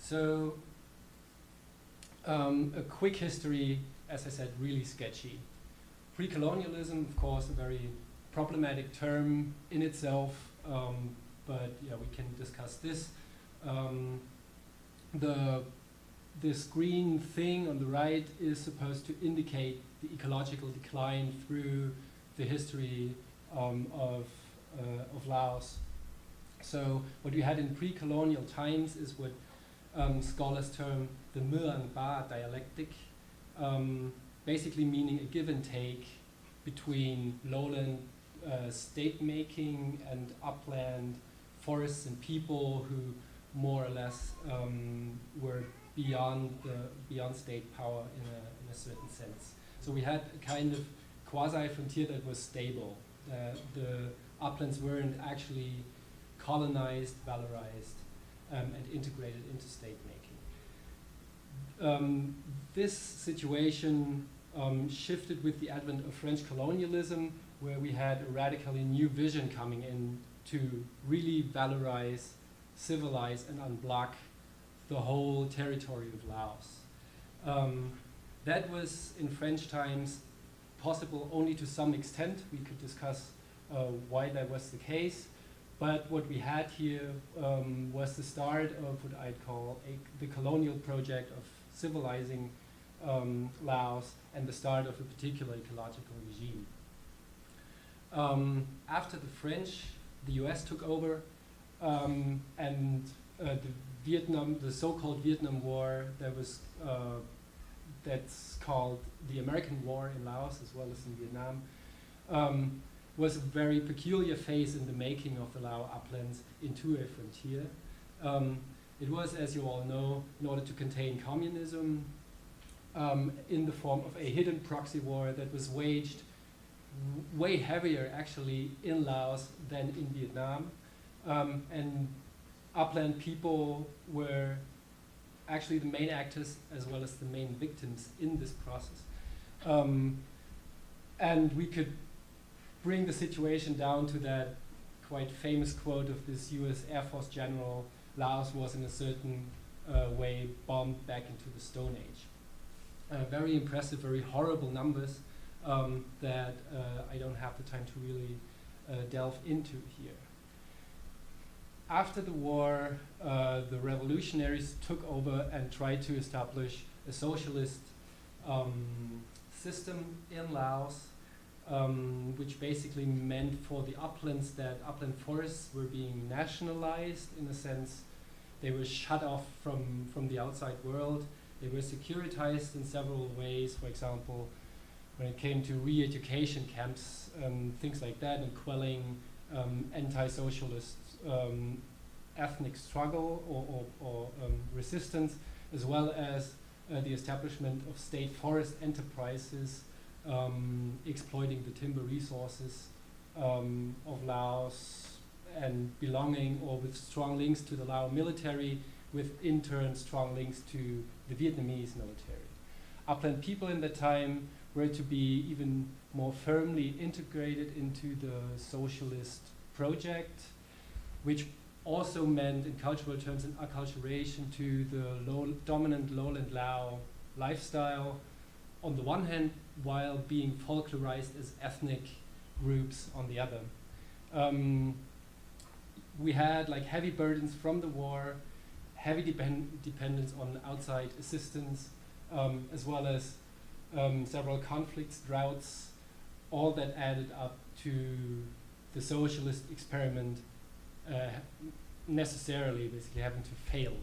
So a quick history, as I said, really sketchy. Pre-colonialism, of course, a very problematic term in itself, but yeah, we can discuss this. This green thing on the right is supposed to indicate the ecological decline through the history of Laos. So what we had in pre-colonial times is what scholars term the Muang Ba dialectic, basically meaning a give and take between lowland state making and upland forests and people who more or less were beyond state power in a certain sense. So we had a kind of quasi-frontier that was stable. The uplands weren't actually colonized, valorized, and integrated into state making. This situation shifted with the advent of French colonialism, where we had a radically new vision coming in to really valorize, civilize, and unblock the whole territory of Laos. That was, in French times, possible only to some extent. We could discuss why that was the case. But what we had here was the start of what I'd call the colonial project of civilizing Laos and the start of a particular ecological regime. After the French, the US took over, and the so-called Vietnam War, that's called the American War in Laos as well as in Vietnam, was a very peculiar phase in the making of the Lao Uplands into a frontier. It was, as you all know, in order to contain communism in the form of a hidden proxy war that was waged way heavier actually in Laos than in Vietnam. And upland people were actually the main actors as well as the main victims in this process. And we could bring the situation down to that quite famous quote of this US Air Force general: Laos was in a certain way bombed back into the Stone Age. Very impressive, very horrible numbers that I don't have the time to really delve into here. After the war, the revolutionaries took over and tried to establish a socialist system in Laos, which basically meant for the uplands that upland forests were being nationalized. In a sense, they were shut off from the outside world. They were securitized in several ways, for example, when it came to re-education camps, things like that, and quelling anti-socialist ethnic struggle or resistance, as well as the establishment of state forest enterprises exploiting the timber resources of Laos and belonging or with strong links to the Lao military, with in turn strong links to the Vietnamese military. Upland people in that time were to be even more firmly integrated into the socialist project, which also meant in cultural terms an acculturation to the dominant lowland Lao lifestyle on the one hand, while being folklorized as ethnic groups on the other. We had like heavy burdens from the war, heavy dependence on outside assistance, as well as several conflicts, droughts, all that added up to the socialist experiment necessarily basically having to fail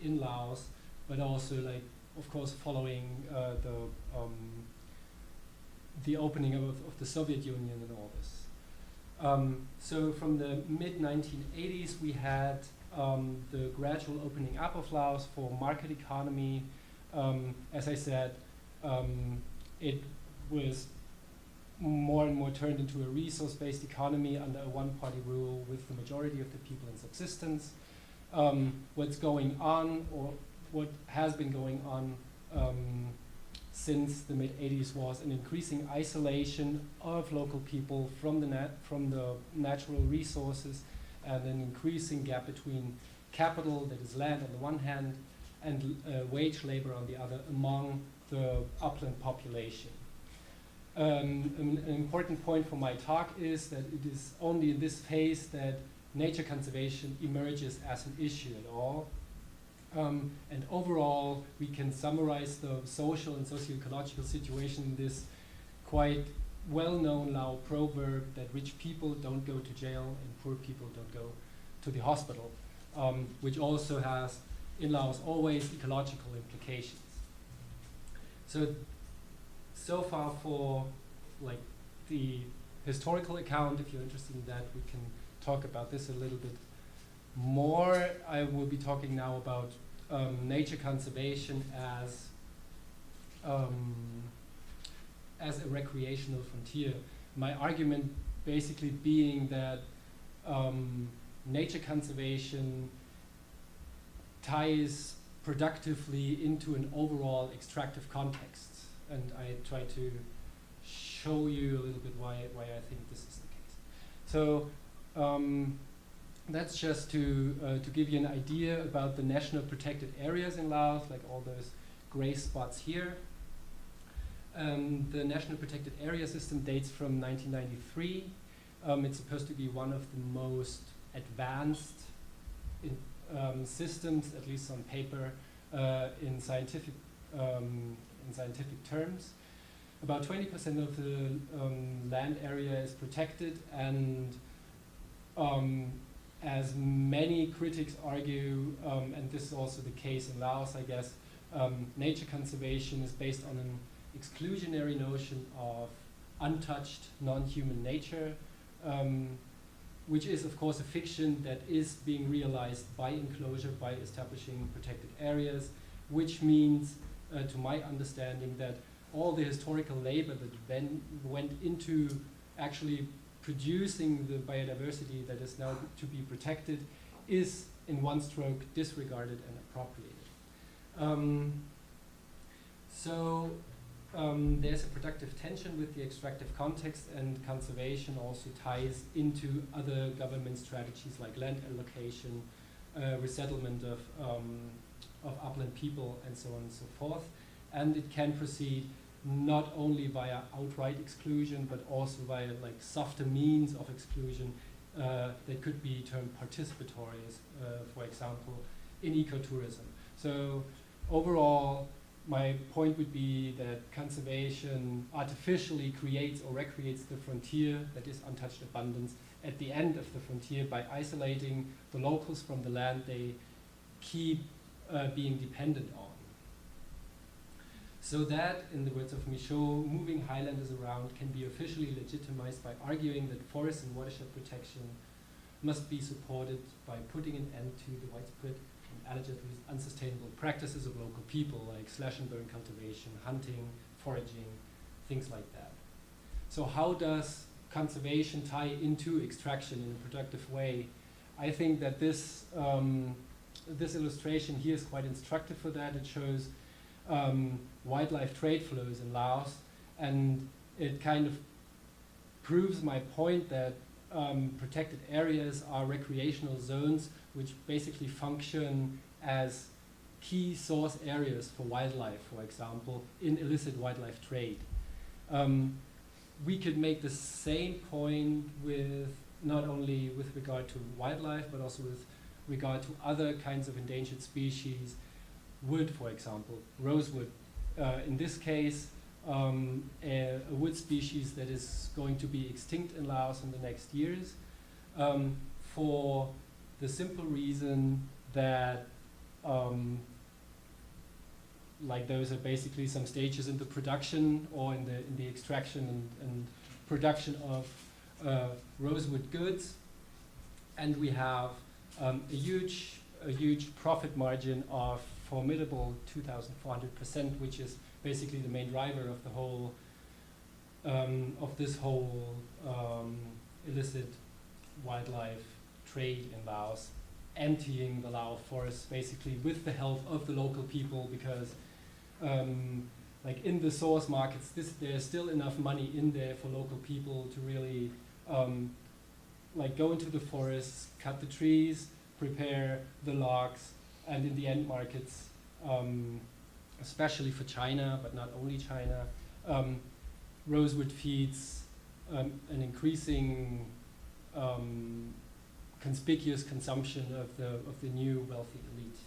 in Laos, but also like, of course, following the opening of the Soviet Union and all this. So from the mid-1980s, we had the gradual opening up of Laos for market economy. As I said, it was more and more turned into a resource-based economy under a one-party rule with the majority of the people in subsistence. What's going on, or what has been going on since the mid-80s, was an increasing isolation of local people from the natural resources, and an increasing gap between capital, that is land on the one hand, and wage labor on the other among the upland population. An important point for my talk is that it is only in this phase that nature conservation emerges as an issue at all. And overall, we can summarize the social and socio-ecological situation in this quite well-known Lao proverb that rich people don't go to jail and poor people don't go to the hospital, which also has in Laos always ecological implications. So far for like the historical account, if you're interested in that, we can talk about this a little bit more. I will be talking now about nature conservation as a recreational frontier. My argument basically being that nature conservation ties productively into an overall extractive context. And I try to show you a little bit why I think this is the case. So that's just to give you an idea about the national protected areas in Laos, like all those gray spots here. The national protected area system dates from 1993. It's supposed to be one of the most advanced systems, at least on paper, in scientific terms. About 20% of the land area is protected, and as many critics argue, and this is also the case in Laos, I guess, nature conservation is based on an exclusionary notion of untouched non-human nature, which is of course a fiction that is being realized by enclosure, by establishing protected areas, which means, to my understanding, that all the historical labor that then went into actually producing the biodiversity that is now to be protected is in one stroke disregarded and appropriated. There's a productive tension with the extractive context, and conservation also ties into other government strategies like land allocation, resettlement of upland people, and so on and so forth. And it can proceed not only via outright exclusion, but also via like softer means of exclusion that could be termed participatory, for example, in ecotourism. So overall, my point would be that conservation artificially creates or recreates the frontier that is untouched abundance at the end of the frontier by isolating the locals from the land they keep being dependent on. So that, in the words of Michaud, moving highlanders around can be officially legitimized by arguing that forest and watershed protection must be supported by putting an end to the widespread and allegedly unsustainable practices of local people, like slash and burn cultivation, hunting, foraging, things like that. So how does conservation tie into extraction in a productive way? I think that this illustration here is quite instructive for that. It shows wildlife trade flows in Laos, and it kind of proves my point that protected areas are recreational zones which basically function as key source areas for wildlife, for example, in illicit wildlife trade. We could make the same point with not only with regard to wildlife, but also with regard to other kinds of endangered species. Wood, for example, rosewood. In this case, a wood species that is going to be extinct in Laos in the next years, for the simple reason that like those are basically some stages in the production or in the extraction and production of rosewood goods, and we have a huge profit margin of formidable 2,400%, which is basically the main driver of the whole of this whole illicit wildlife trade in Laos, emptying the Lao forests basically with the help of the local people, because like in the source markets, there's still enough money in there for local people to really like go into the forests, cut the trees, prepare the logs, and in the end markets, especially for China, but not only China, rosewood feeds an increasing conspicuous consumption of the new wealthy elite.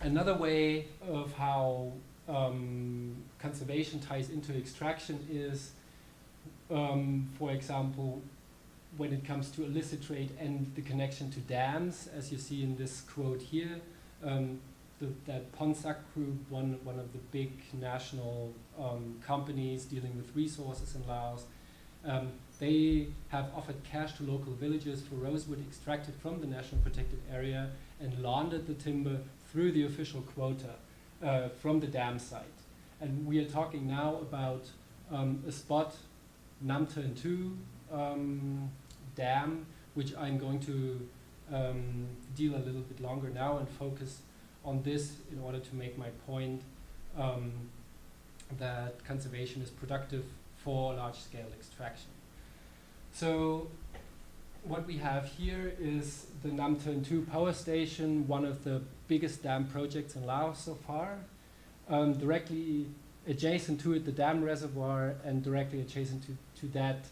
Another way of how conservation ties into extraction is, for example, when it comes to illicit trade and the connection to dams, as you see in this quote here. That Ponsac Group, one of the big national companies dealing with resources in Laos, they have offered cash to local villagers for rosewood extracted from the national protected area and laundered the timber through the official quota from the dam site. And we are talking now about a spot, Nam Turn 2 dam, which I'm going to deal a little bit longer now and focus on this in order to make my point that conservation is productive for large-scale extraction. So what we have here is the Nam Turn 2 power station, one of the biggest dam projects in Laos so far. Directly adjacent to it, the dam reservoir, and directly adjacent to that,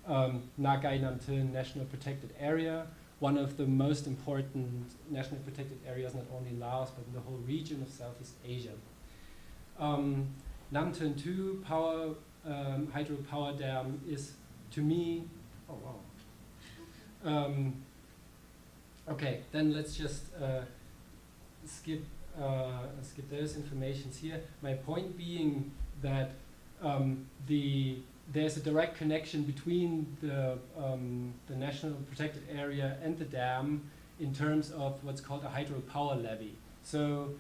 Nagai Nam Turn National Protected Area, one of the most important national protected areas, not only in Laos, but in the whole region of Southeast Asia. Nam Turn 2 hydropower dam is, to me, oh wow. Okay, then let's just skip those informations here. My point being that there's a direct connection between the national protected area and the dam in terms of what's called a hydropower levy. So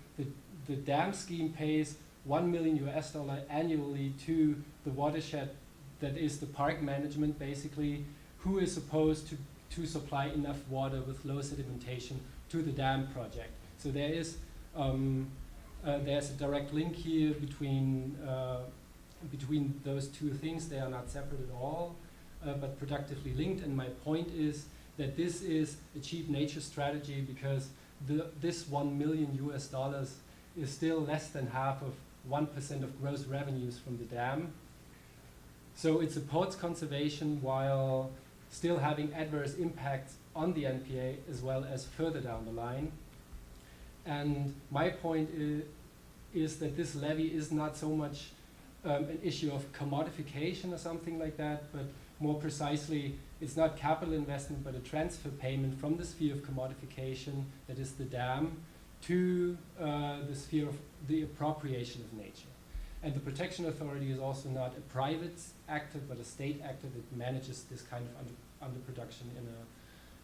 the dam scheme pays $1 million annually to the watershed that is the park management, basically, who is supposed to supply enough water with low sedimentation to the dam project. So there is there's a direct link here between those two things. They are not separate at all, but productively linked. And my point is that this is a cheap nature strategy because this $1 million is still less than half of 1% of gross revenues from the dam. So it supports conservation while still having adverse impacts on the NPA as well as further down the line. And my point is that this levy is not so much an issue of commodification or something like that, but more precisely, it's not capital investment, but a transfer payment from the sphere of commodification, that is the dam, to the sphere of the appropriation of nature. And the Protection Authority is also not a private actor, but a state actor that manages this kind of underproduction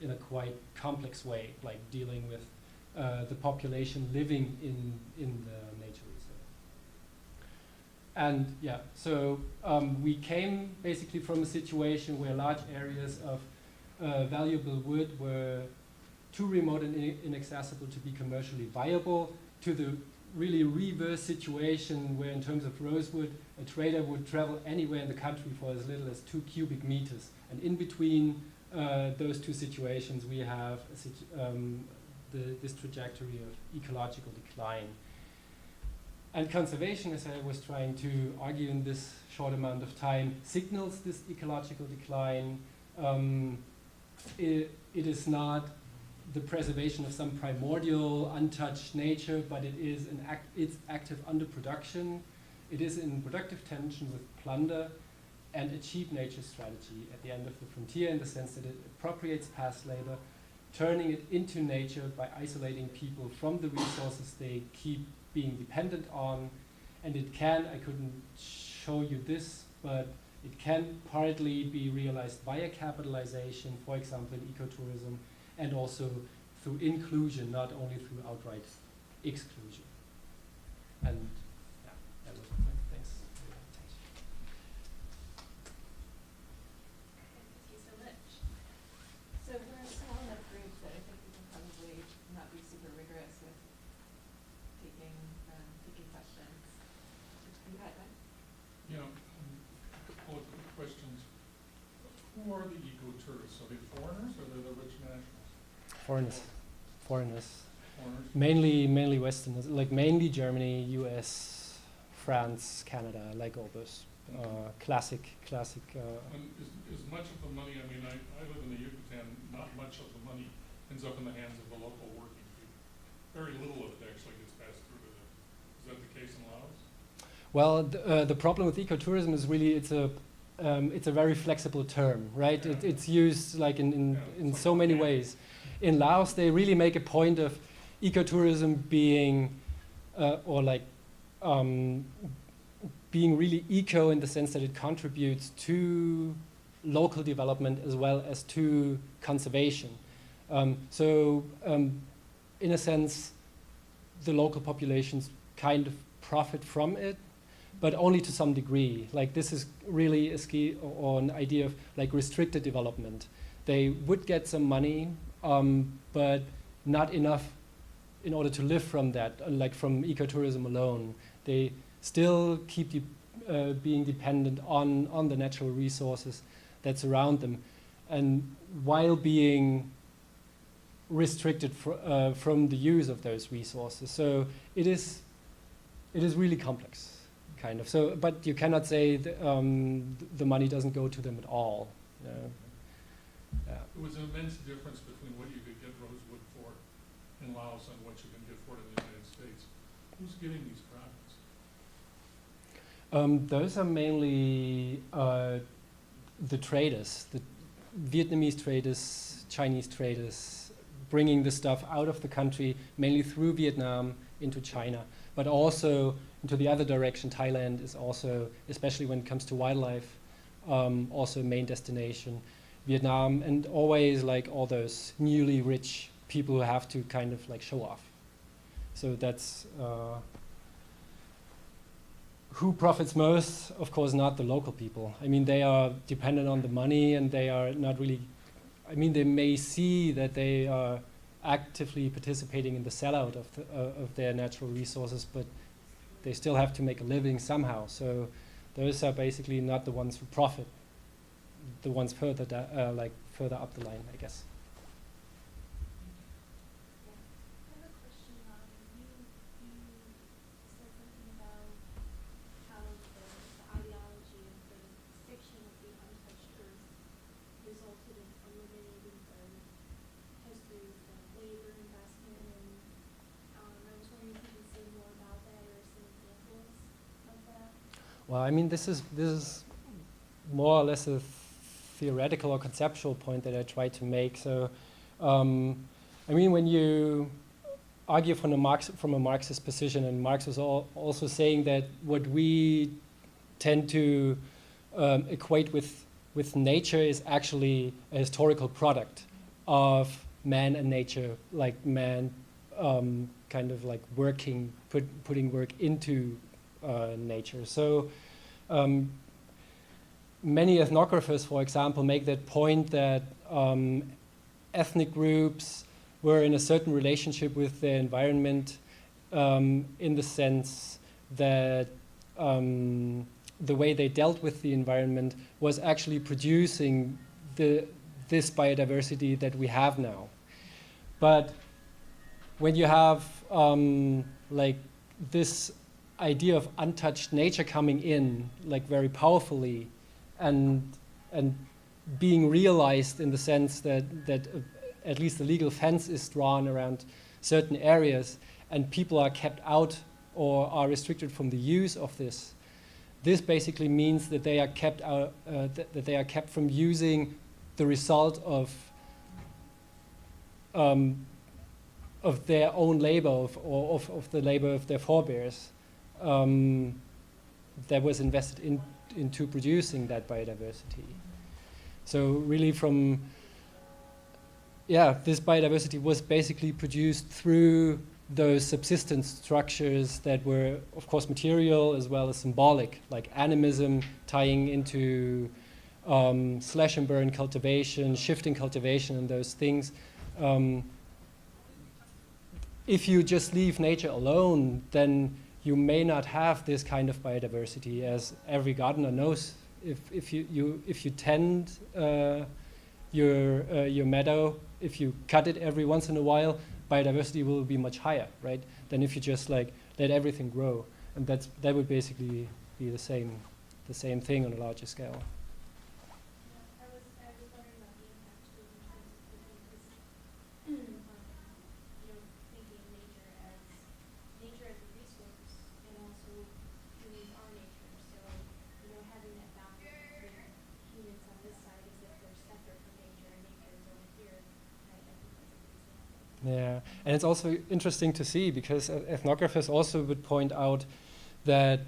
in a quite complex way, like dealing with the population living in the nature reserve. And yeah, so we came basically from a situation where large areas of valuable wood were too remote and inaccessible to be commercially viable, to the really reverse situation where in terms of rosewood, a trader would travel anywhere in the country for as little as 2 cubic meters. And in between those two situations, we have this trajectory of ecological decline. And conservation, as I was trying to argue in this short amount of time, signals this ecological decline. It is not the preservation of some primordial, untouched nature, but it is it's active underproduction. It is in productive tension with plunder and a cheap nature strategy at the end of the frontier, in the sense that it appropriates past labor, turning it into nature by isolating people from the resources they keep being dependent on. And it can, I couldn't show you this, but it can partly be realized via capitalization, for example in ecotourism, and also through inclusion, not only through outright exclusion. And yeah, that was my point. Thanks for your attention. Thank you so much. So we're a small enough group that I think we can probably not be super rigorous with taking questions. You had one? Yeah, a couple of quick questions. Who are the eco-tourists? Are they foreigners or are they the rich nationals? foreigners. Foreigners? Mainly Westerners, like mainly Germany, US, France, Canada, like all those classic. And is much of the money, I mean, I live in the Yucatan, not much of the money ends up in the hands of the local working people. Very little of it actually gets passed through to them. Is that the case in Laos? Well, the problem with ecotourism is really it's a very flexible term, right? Yeah. It's used like in It's so like many organic. ways. In Laos, they really make a point of ecotourism being being really eco in the sense that it contributes to local development as well as to conservation. In a sense, the local populations kind of profit from it, but only to some degree. Like this is really a ski or an idea of like restricted development. They would get some money, but not enough in order to live from that, like from ecotourism alone. They still keep being dependent on the natural resources that surround them, and while being restricted from the use of those resources. So it is really complex, kind of. So, but you cannot say the money doesn't go to them at all. Yeah. There was an immense difference between what you could get rosewood for in Laos and what you can get for it in the United States. Who's getting these profits? Those are mainly the traders, the Vietnamese traders, Chinese traders, bringing the stuff out of the country, mainly through Vietnam into China, but also into the other direction. Thailand is also, especially when it comes to wildlife, also a main destination. Vietnam, and always like all those newly rich people who have to kind of like show off. So that's who profits most? Of course, not the local people. I mean, they are dependent on the money, and they are not really. I mean, they may see that they are actively participating in the sellout of their natural resources, but they still have to make a living somehow. So those are basically not the ones who profit. The ones further further up the line, I guess. I have a question. You said something about how the ideology of the fiction of the untouched earth resulted in eliminating the history of the labor investment, and I was wondering if you could say more about that or some examples of that. Well, I mean, this is more or less a theoretical or conceptual point that I try to make. So, I mean, when you argue from a Marxist position, and Marx was also saying that what we tend to equate with nature is actually a historical product of man and nature, like man kind of like putting work into nature. So many ethnographers, for example, make that point that ethnic groups were in a certain relationship with their environment, in the sense that the way they dealt with the environment was actually producing this biodiversity that we have now. But when you have like this idea of untouched nature coming in like very powerfully, and being realized in the sense that at least the legal fence is drawn around certain areas, and people are kept out or are restricted from the use of this. This basically means that they are kept out, that they are kept from using the result of their own labor, of the labor of their forebears, that was invested into producing that biodiversity. So really this biodiversity was basically produced through those subsistence structures that were, of course, material as well as symbolic, like animism tying into slash and burn cultivation, shifting cultivation, and those things. If you just leave nature alone, then you may not have this kind of biodiversity, as every gardener knows. If you tend your meadow if you cut it every once in a while, biodiversity will be much higher, right? Than if you just like let everything grow, and that would basically be the same thing on a larger scale. I was wondering about the impact too in terms of thinking, because thinking nature as a resource, and also humans are nature. So having that boundary between humans on this side as if they're separate from nature and nature is over here. I think that's a good example. Yeah, and it's also interesting to see because ethnographers also would point out that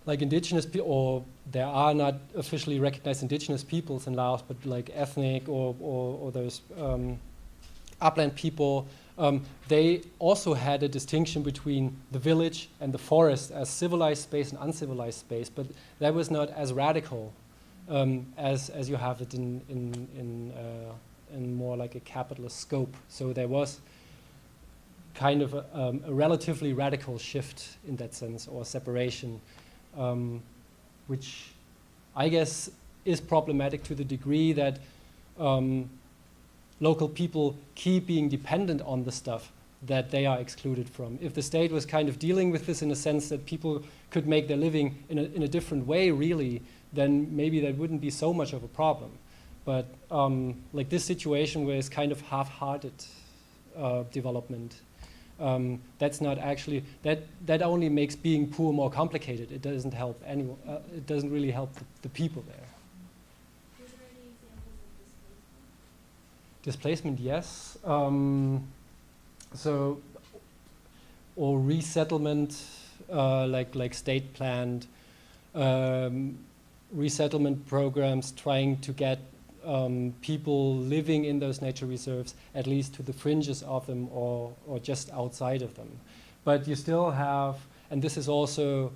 like indigenous people, or there are not officially recognized indigenous peoples in Laos, but like ethnic or those upland people, they also had a distinction between the village and the forest as civilized space and uncivilized space, but that was not as radical as you have it in more like a capitalist scope. So there was kind of a relatively radical shift in that sense, or separation, which I guess is problematic to the degree that local people keep being dependent on the stuff that they are excluded from. If the state was kind of dealing with this in a sense that people could make their living in a different way, really, then maybe that wouldn't be so much of a problem. But like this situation where it's kind of half-hearted development, that's not actually, that only makes being poor more complicated. It doesn't help anyone. It doesn't really help the people there. Is there any examples of displacement? Displacement, yes. So, or resettlement, like state planned resettlement programs trying to get people living in those nature reserves at least to the fringes of them or just outside of them. But you still have, and this is also